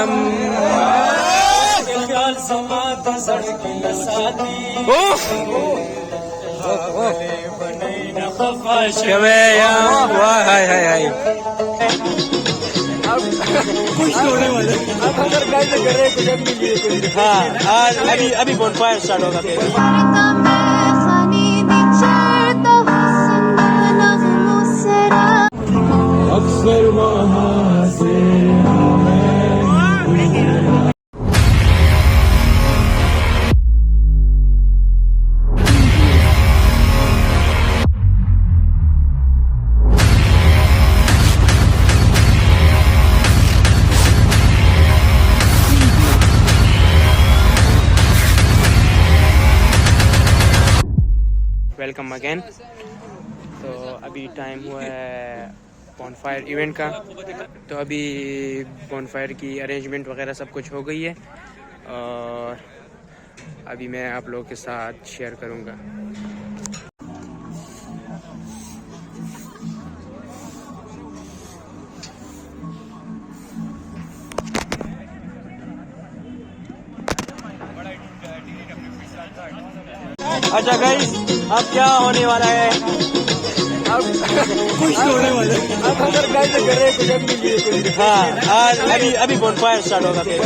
हम हाय हाय हाय कुछ होने वाले हाँ आज अभी बोनफायर स्टार्ट होगा फिर अक्सर वहाँ से वेलकम अगेन। तो अभी टाइम हुआ है बॉनफायर इवेंट का, तो अभी बॉनफायर की अरेंजमेंट वगैरह सब कुछ हो गई है और अभी मैं आप लोगों के साथ शेयर करूँगा। अच्छा गाइस, अब क्या होने वाला है? अब कुछ होने वाला है। अब अगर गाइस कर रहे कुछ नहीं हाँ आज अभी बोनफायर स्टार्ट होगा फिर।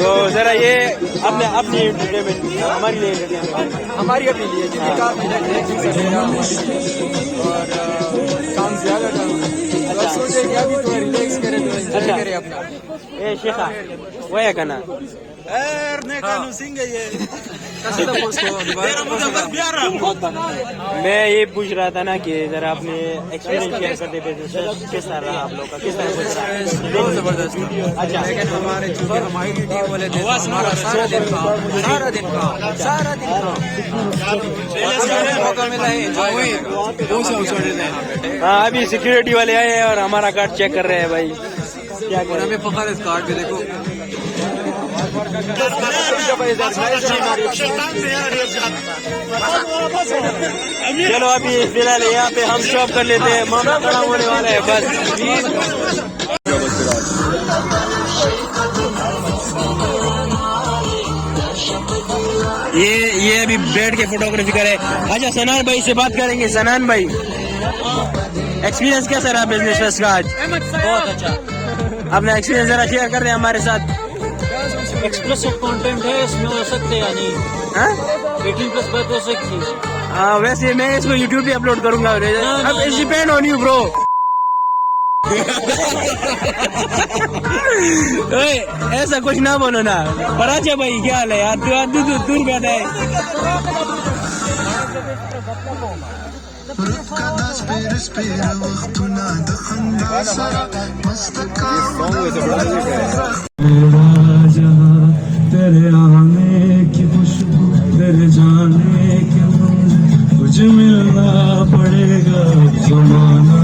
तो जरा ये अपने अपनी एंटरटेनमेंट हमारी लिए हमारी अपनी लिए कार में और काम ज्यादा था, सोचे कि अभी तो रिलैक्स करे तो एंजॉय करे अपना। ए शेखा वो है कहना मैं ये पूछ रहा था ना कि जरा अपने एक्सपीरियंस शेयर करते थे, कैसा रहा आप लोग का, किस तरह से बहुत जबरदस्त। अच्छा लेकिन हमारी टीम वाले थे, हमारा सारा दिन मौका मिला है। हाँ अभी सिक्योरिटी वाले आए हैं और हमारा कार्ड चेक कर रहे हैं भाई। क्या करें, हमें फखर इस कार्ड पे देखो। चलो अभी फिलहाल यहाँ पे हम शॉप कर लेते हैं, मामला खराब होने वाला है बस। ये अभी बैठ के फोटोग्राफी करे। अच्छा सनान भाई से बात करेंगे। सनान भाई, एक्सपीरियंस कैसा रहा बिजनेस फेस्ट का आज? बहुत अच्छा। अपना एक्सपीरियंस जरा शेयर कर रहे हैं हमारे साथ। एक्सप्रेसिव कंटेंट है, इसमें हो सकते हैं नहीं। 18+ बात हो सकती है। हाँ वैसे मैं इसको YouTube पे अपलोड करूंगा। अब it's depend on you bro. ऐसा कुछ ना बोलो ना। पर अच्छा भाई क्या हाल है यार? तू दूर बैठा है। तेरे आने की खुशबू, तेरे जाने के तुझे मिलना पड़ेगा जमाना।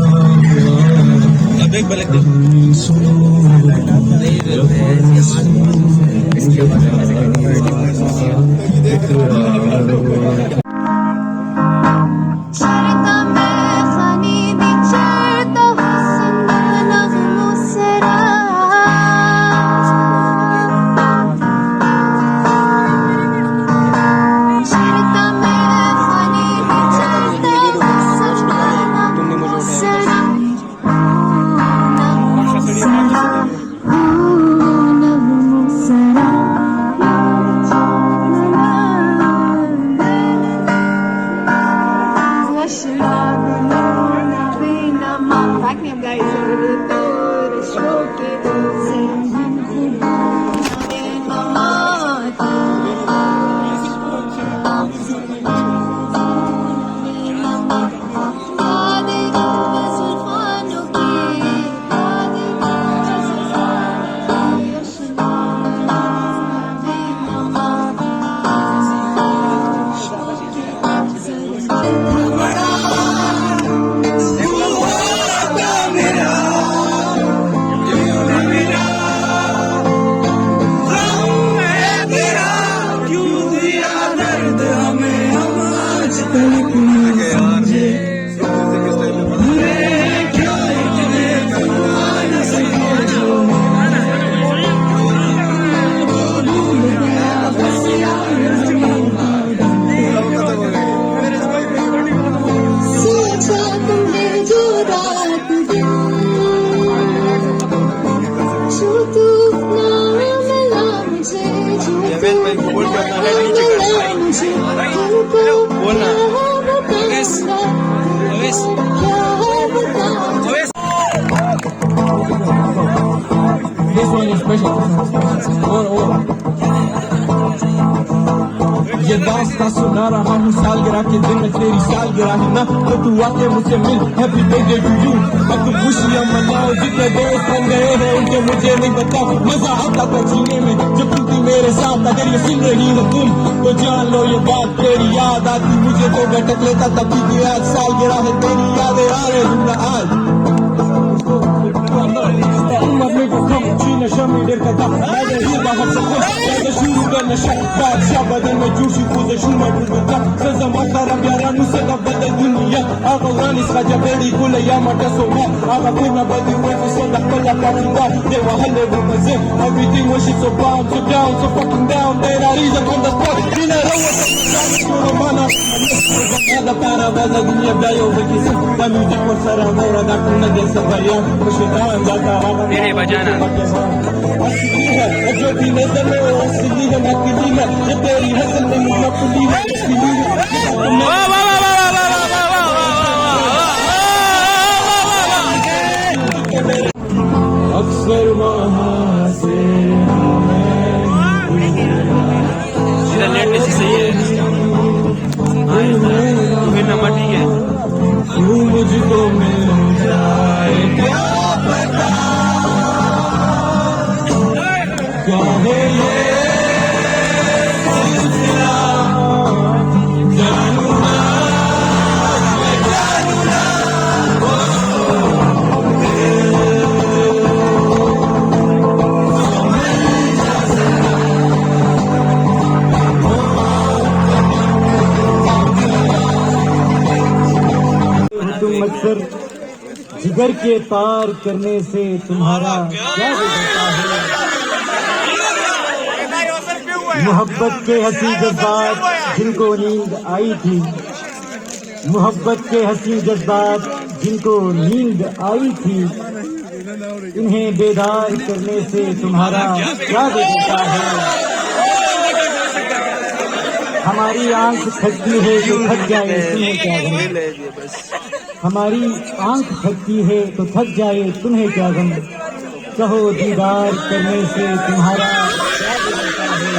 ये दास्ता सुना रहा हूँ सालगिरह के दिन में, तेरी सालगिरह है ना, तो तू आके मुझसे मिल, हैप्पी बर्थडे टू यू। अब तुम खुशियाँ मनाओ, जितने दोस्त बन गए हैं उनके मुझे नहीं पता, मजा आता था जीने में जब तुम थी मेरे साथ। अगर ये सुन रही हो तुम तो जान लो ये बात, तेरी याद आती मुझे तो बैठक लेता तभी की आज सालगिरह है, तेरी यादें आ रहे दूंगा आज। मरने को कम जी नशा में डेर का दम, मैं ही बाहर से खुश मैं शुरू कर नशा, बादशाह बदन में जोशी खुद शुमा बुलबुल सजा माता रब्यारा मुझसे का बदल दुनिया। आगा वानी सजा बेड़ी कुलया मटा सोमा, आगा kuna badi wetu sonda kala pakinga, they were helle rumors in, everything was shit so bomb, so down, so fucking down, they are reason on the spot, in a row of mana, the para was a dunya bayo vikisi, the music was saramora, that kuna de sabaya, kushitan, jata raga, मेरे बजाना असली है जो भी नजर में वो असली है, नकली है जो तेरी हसल में मुनफली है, असली है अक्सर वहाँ से नेट से सही है फिर नंबर ठीक है। मुझको मिल जाए क्या पता क्या है ये सिलसिला, जानू ना मैं जानू ना तुम अक्सर जिगर के पार करने से तुम्हारा क्या बिगड़ता है। मोहब्बत के हंसी जज्बात जिनको नींद आई थी, मोहब्बत के हंसी जज्बात जिनको नींद आई थी, इन्हें बेदार करने से तुम्हारा क्या बिगड़ता है। हमारी आंख थकती है तो थक जाए तुम्हें क्या गम, हमारी आंख थकती है तो थक जाए तुम्हें क्या गम, कहो दीदार करने से तुम्हारा क्या बिगड़ता है,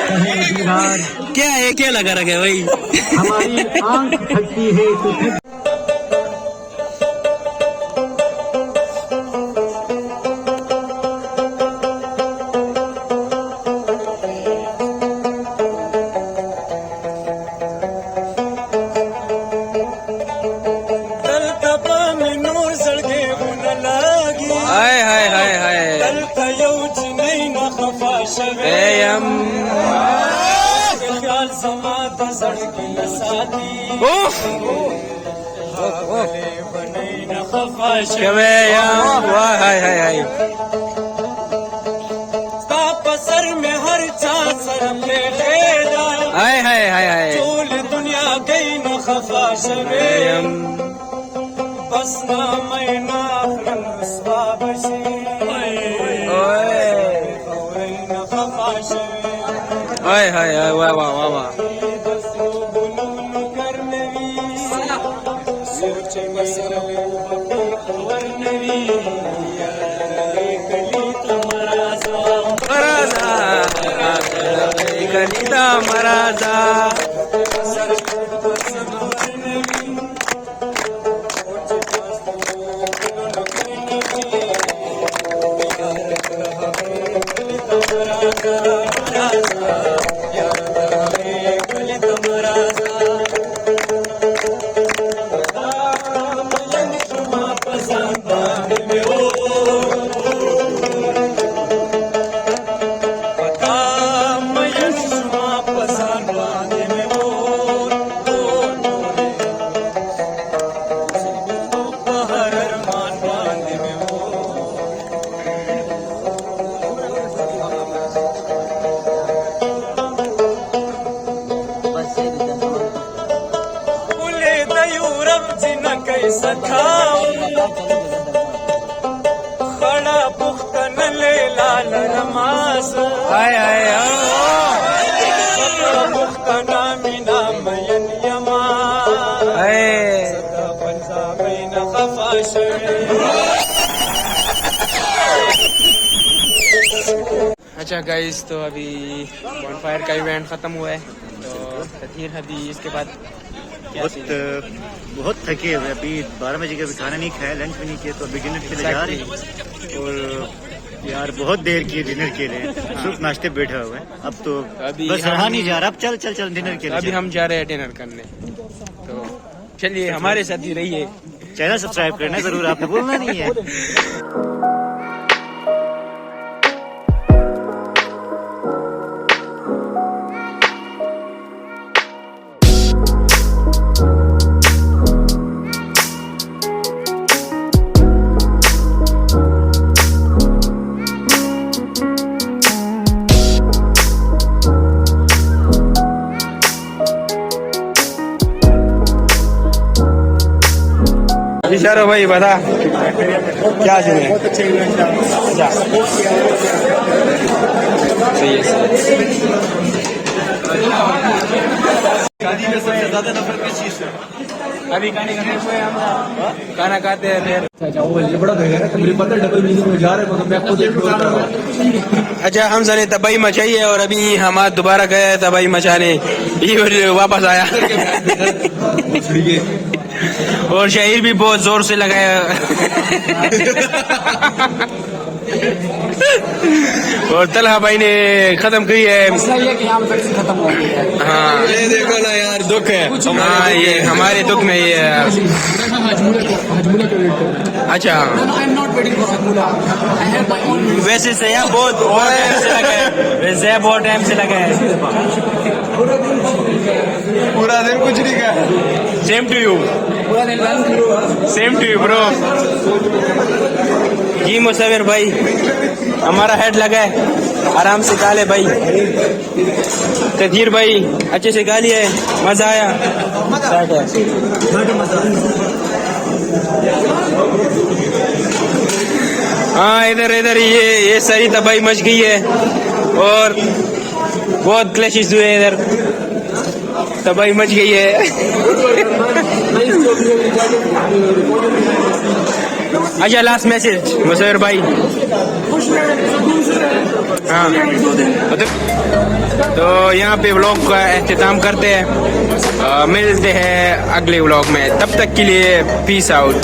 कहे दीदार क्या है क्या लगा रखे भाई हमारी आंख थकती है तो थक सर में हर चार सर पे हाय हाय हाय हाय चोल दुनिया गई न खफा शवे बस ना मैं ना स्वाबशी न खफा शवे हाय हाय हाय वाह वाह वाह वाह गणिता मराठा खड़ा पुख्तन ले लाल रमास हाय हाय पुख्तना मीना मयन यमा हाय सदा पंजाबी न खफाश अच्छा गाइस, तो अभी बॉनफायर का इवेंट ख़त्म हुआ है, तो तथीर अभी इसके बाद क्या सीन है? बहुत थके हुए, अभी 12 बजे का भी खाना नहीं खाया, लंच भी नहीं किया, तो अभी डिनर के लिए जा रहे हैं। और यार बहुत देर की डिनर के लिए, सिर्फ नाश्ते बैठा हुआ है। अब तो अभी बस रहा नहीं जा रहा, अब चल चल चल डिनर के लिए अभी चल। हम जा रहे हैं डिनर करने, तो चलिए हमारे साथ ही रहिए। चैनल सब्सक्राइब करना जरूर, आपने बोलना नहीं है। इशारो भाई बता क्या सीन है? अच्छा सही है, शादी में सबसे ज्यादा नफरत किस चीज से? अभी खाने खाने हुए हम खाना खाते हैं फिर। अच्छा हमजा ने तबाही मचाई है और अभी हम दोबारा गए तबाही मचाने, ये वापस आया और शाहिर भी बहुत जोर से लगाया और तलहा भाई ने खत्म की है। खत्म हो गया। हाँ ये देखो ना यार, दुख है। हाँ, ये हमारे दुख में ये है। अच्छा वैसे सया बहुत टाइम से लगा है, वैसे बहुत टाइम से लगा है। पूरा दिन कुछ नहीं किया। Same to you, same to you bro. जी मुसविर भाई, हमारा हेड लगा है, आराम से खा ले भाई। तकदीर भाई अच्छे से खा लिया है, मजा आया। हाँ इधर इधर ये सारी तबाही मच गई है और बहुत क्लैशेस हुए इधर, तबाही मच गई है। अच्छा लास्ट मैसेज मुसविर भाई। हाँ तो यहाँ पे व्लॉग का एख्तिताम करते हैं, मिलते हैं अगले व्लॉग में, तब तक के लिए पीस आउट।